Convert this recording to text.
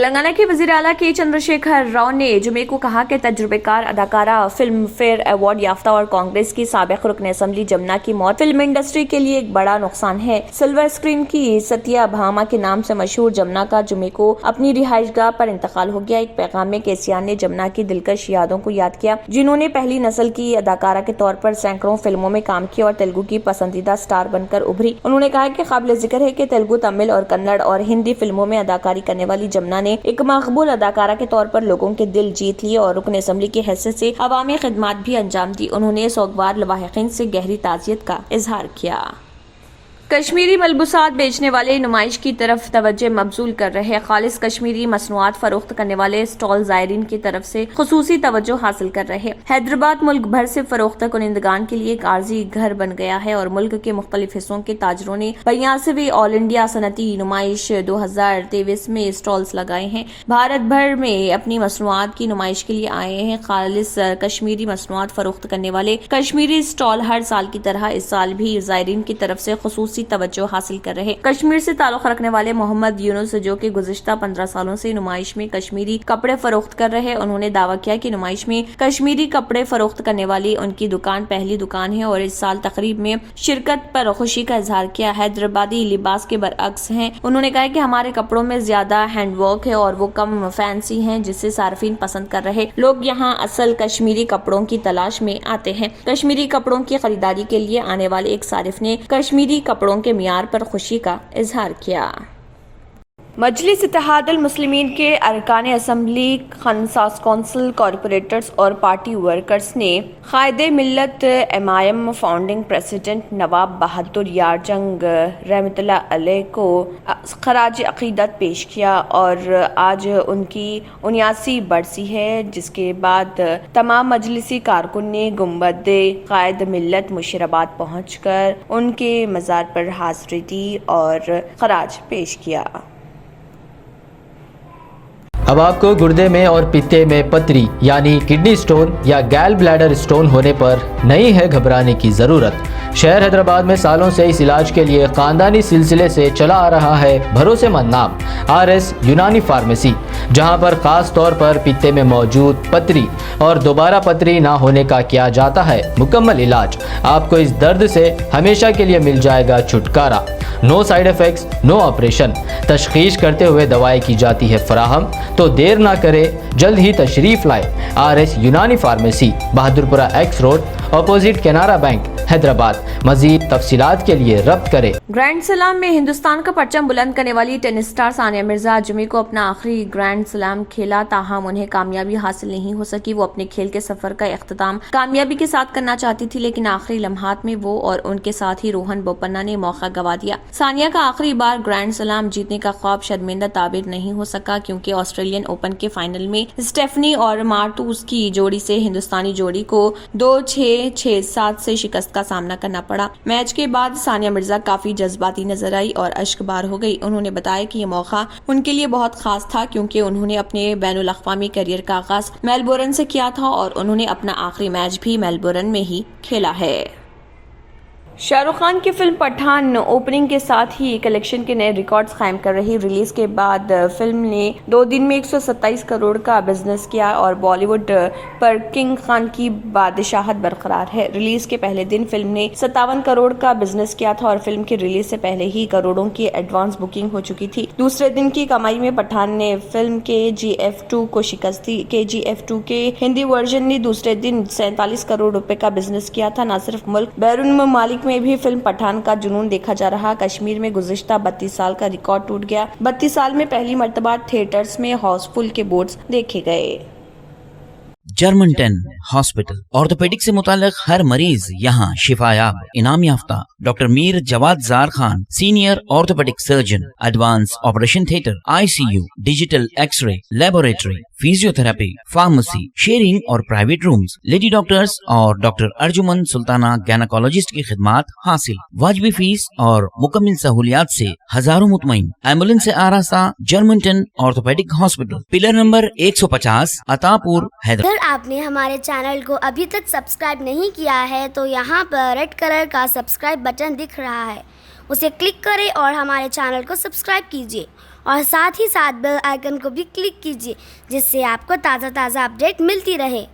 تلنگانہ کے وزیر اعلیٰ کے چندرشیکھر راؤ نے جمعے کو کہا کہ تجربہ کار اداکارہ، فلم فیئر ایوارڈ یافتہ اور کانگریس کی سابق رکن اسمبلی جمنا کی موت فلم انڈسٹری کے لیے ایک بڑا نقصان ہے۔ سلور اسکرین کی ستیا بھاما کے نام سے مشہور جمنا کا جمعے کو اپنی رہائش گاہ پر انتقال ہو گیا۔ ایک پیغام میں کیسیار نے جمنا کی دلکش یادوں کو یاد کیا، جنہوں نے پہلی نسل کی اداکارہ کے طور پر سینکڑوں فلموں میں کام کیا اور تیلگو کی پسندیدہ سٹار بن کر ابھری۔ انہوں نے کہا کہ قابل ذکر ہے کہ تیلگو، تمل اور کنڑ اور ہندی فلموں میں اداکاری کرنے والی جمنا نے ایک مقبول اداکارہ کے طور پر لوگوں کے دل جیت لیے اور رکن اسمبلی کی حیثیت سے عوامی خدمات بھی انجام دی۔ انہوں نے سوگوار لواحقین سے گہری تعزیت کا اظہار کیا۔ کشمیری ملبوسات بیچنے والے نمائش کی طرف توجہ مبذول کر رہے خالص کشمیری مصنوعات فروخت کرنے والے اسٹال زائرین کی طرف سے خصوصی توجہ حاصل کر رہے۔ حیدرآباد ملک بھر سے فروخت کنندگان کے لیے ایک عارضی گھر بن گیا ہے اور ملک کے مختلف حصوں کے تاجروں نے 82ویں آل انڈیا صنعتی نمائش 2023 میں اسٹالز لگائے ہیں۔ بھارت بھر میں اپنی مصنوعات کی نمائش کے لیے آئے ہیں خالص کشمیری مصنوعات فروخت کرنے والے کشمیری اسٹال ہر سال کی طرح اس سال بھی زائرین کی طرف سے خصوصی توجہ حاصل کر رہے۔ کشمیر سے تعلق رکھنے والے محمد یونس، جو کہ گزشتہ 15 سالوں سے نمائش میں کشمیری کپڑے فروخت کر رہے، انہوں نے دعویٰ کیا کہ نمائش میں کشمیری کپڑے فروخت کرنے والی ان کی دکان پہلی دکان ہے اور اس سال تقریب میں شرکت پر خوشی کا اظہار کیا۔ حیدرآبادی لباس کے برعکس ہیں۔ انہوں نے کہا کہ ہمارے کپڑوں میں زیادہ ہینڈ ورک ہے اور وہ کم فینسی ہیں، جس سے صارفین پسند کر رہے لوگ یہاں اصل کشمیری کپڑوں کی تلاش میں آتے ہیں۔ کشمیری کپڑوں کی خریداری کے لیے آنے والے ایک صارف نے کشمیری کپڑوں کے معیار پر خوشی کا اظہار کیا۔ مجلس اتحاد المسلمین کے ارکان اسمبلی، خنساس کونسل، کارپوریٹرز اور پارٹی ورکرز نے قائد ملت MIM فاؤنڈنگ پریزیڈنٹ نواب بہادر یار جنگ رحمۃ اللہ علیہ کو خراج عقیدت پیش کیا اور آج ان کی 79 برسی ہے، جس کے بعد تمام مجلسی کارکن نے گنبد قائد ملت مشیرآباد پہنچ کر ان کے مزار پر حاضری دی اور خراج پیش کیا۔ اب آپ کو گردے میں اور پتے میں پتری یعنی کڈنی سٹون یا گیل بلیڈر سٹون ہونے پر نہیں ہے گھبرانے کی ضرورت۔ شہر حیدرآباد میں سالوں سے اس علاج کے لیے خاندانی سلسلے سے چلا آ رہا ہے بھروسے مند نام RS یونانی فارمیسی، جہاں پر خاص طور پر پتے میں موجود پتری اور دوبارہ پتری نہ ہونے کا کیا جاتا ہے مکمل علاج۔ آپ کو اس درد سے ہمیشہ کے لیے مل جائے گا چھٹکارا۔ نو سائیڈ ایفیکٹس، نو آپریشن، تشخیص کرتے ہوئے دوائیں کی جاتی ہے فراہم، تو دیر نہ کرے، جلد ہی تشریف لائے۔ RS Unani pharmacy, Bahadurpura x road, opposite Canara bank, Hyderabad. مزید تفصیلات کے لیے ربط کریں۔ گرینڈ سلام میں ہندوستان کا پرچم بلند کرنے والی ٹینس اسٹار ثانیہ مرزا جمعے کو اپنا آخری گرینڈ سلام کھیلا، تاہم انہیں کامیابی حاصل نہیں ہو سکی۔ وہ اپنے کھیل کے سفر کا اختتام کامیابی کے ساتھ کرنا چاہتی تھی، لیکن آخری لمحات میں وہ اور ان کے ساتھی روہن بوپنا نے موقع گوا دیا۔ ثانیہ کا آخری بار گرینڈ سلام جیتنے کا خواب شرمندہ تعبیر نہیں ہو سکا، کیونکہ آسٹریلین اوپن کے فائنل میں اسٹیفنی اور مارٹوس کی جوڑی سے ہندوستانی جوڑی کو 2-6، 6-7 سے شکست کا سامنا کرنا پڑا۔ میچ کے بعد ثانیہ مرزا کافی جذباتی نظر آئی اور اشک بار ہو گئی۔ انہوں نے بتایا کہ یہ موقع ان کے لیے بہت خاص تھا، کیونکہ انہوں نے اپنے بین الاقوامی کیریئر کا آغاز میلبورن سے کیا تھا اور انہوں نے اپنا آخری میچ بھی میلبورن میں ہی کھیلا ہے۔ شاہ رخ خان کی فلم پٹھان اوپننگ کے ساتھ ہی کلیکشن کے نئے ریکارڈز قائم کر رہی۔ ریلیز کے بعد فلم نے 2 دن میں 127 کروڑ کا بزنس کیا اور بالی ووڈ پر کنگ خان کی بادشاہت برقرار ہے۔ ریلیز کے پہلے دن فلم نے 57 کروڑ کا بزنس کیا تھا اور فلم کی ریلیز سے پہلے ہی کروڑوں کی ایڈوانس بکنگ ہو چکی تھی۔ دوسرے دن کی کمائی میں پٹھان نے فلم KGF2 کو شکست دی۔ KGF2 کے ہندی ورژن نے دوسرے دن 47 کروڑ روپے کا بزنس کیا تھا۔ نہ صرف ملک، بیرون ممالک میں بھی فلم پٹھان کا جنون دیکھا جا رہا۔ کشمیر میں گزشتہ 32 سال کا ریکارڈ ٹوٹ گیا۔ 32 سال میں پہلی مرتبہ تھیٹرز میں ہاؤس فل کے بورڈز دیکھے گئے۔ جرمنٹن ہاسپٹل، آرتھوپیڈک سے متعلق ہر مریض یہاں شفا یاب۔ انعام یافتہ ڈاکٹر میر جواد زار Khan, senior orthopaedic surgeon, advance operation theatre, ICU، digital X ray, laboratory, physio therapy, pharmacy, sharing اور پرائیویٹ رومز، لیڈی ڈاکٹرز اور ڈاکٹر ارجمن سلطانہ گینیکولوجسٹ کی خدمات حاصل۔ واجبی فیس اور مکمل سہولیات سے ہزاروں مطمئن۔ ایمبولینس سے آراستہ جرمنٹن آرتھوپیڈک ہاسپٹل، پلر نمبر 150، عطا پور، حیدرآباد۔ اگر آپ نے ہمارے چینل کو ابھی تک سبسکرائب نہیں کیا ہے تو یہاں پر ریڈ کلر کا سبسکرائب بٹن دکھ رہا ہے، اسے کلک کریں اور ہمارے چینل کو سبسکرائب کیجیے اور ساتھ ہی ساتھ بیل آئیکن کو بھی کلک کیجیے جس سے آپ کو تازہ اپڈیٹ ملتی رہے.